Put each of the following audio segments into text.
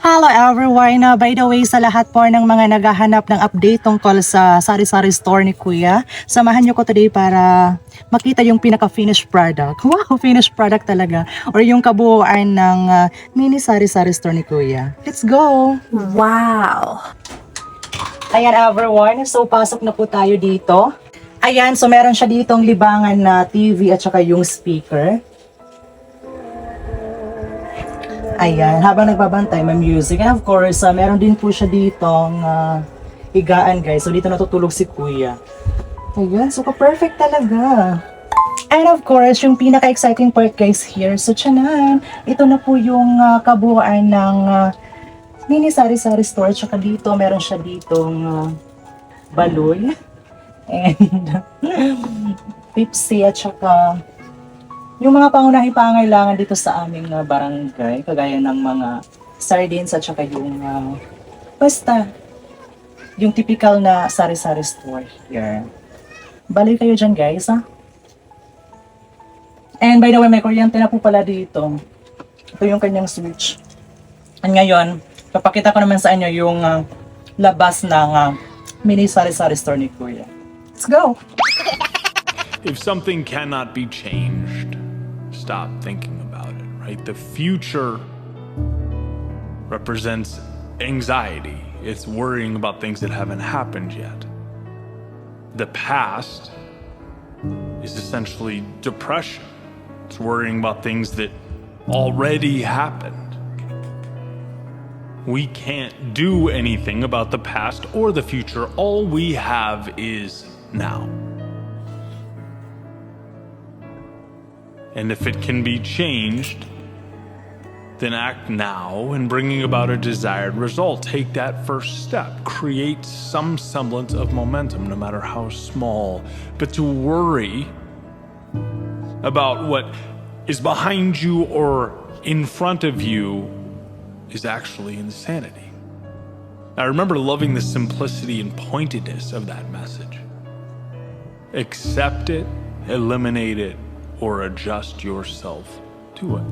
Hello everyone! By the way, sa lahat po ng mga naghahanap ng update tungkol sa sari-sari store ni Kuya, samahan niyo ko today para makita yung pinaka-finished product. Wow! Finished product talaga. Or yung kabuuan ng mini sari-sari store ni Kuya. Let's go! Wow! Ayan everyone, so pasok na po tayo dito. Ayan, so meron siya ditong libangan na TV at saka yung speaker. Ayan, habang nagbabantay, may music. And of course, meron din po siya ditong higaan, guys. So, dito natutulog si Kuya. Ayan, so ka-perfect talaga. And of course, yung pinaka-exciting part, guys, here. So, tiyanan, ito na po yung kabuuan ng mini sari-sari store. Tsaka dito, meron siya ditong balloon. And Pepsi at saka yung mga pangunahing pangailangan dito sa aming barangay, kagaya ng mga sardines at saka yung basta yung typical na sari-sari store here. Balik kayo dyan, guys, ha? And by the way, may kuryente na po pala dito. Ito yung kanyang switch. And ngayon, papakita ko naman sa inyo yung labas ng mini sari-sari store ni Kuya. Let's go! If something cannot be changed, stop thinking about it, right? The future represents anxiety. It's worrying about things that haven't happened yet. The past is essentially depression. It's worrying about things that already happened. We can't do anything about the past or the future. All we have is now. And if it can be changed, then act now in bringing about a desired result. Take that first step. Create some semblance of momentum, no matter how small. But to worry about what is behind you or in front of you is actually insanity. I remember loving the simplicity and pointedness of that message. Accept it, eliminate it, or adjust yourself to it.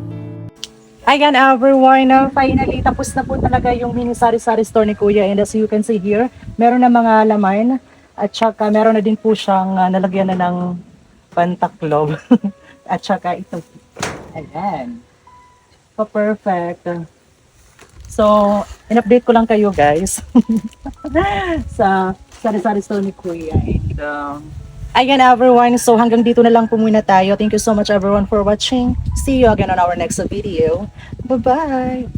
Ayan everyone, finally tapos na po talaga yung mini sari-sari store ni Kuya, and as you can see here, meron na mga laman at saka meron na din po siyang nalagyan na ng pantaklob at saka ito. Ayan. Pa-perfect. So, in-update ko lang kayo, guys, sa sari-sari store ni Kuya. And ayan everyone, so hanggang dito na lang po muna tayo. Thank you so much everyone for watching. See you again on our next video. Bye-bye!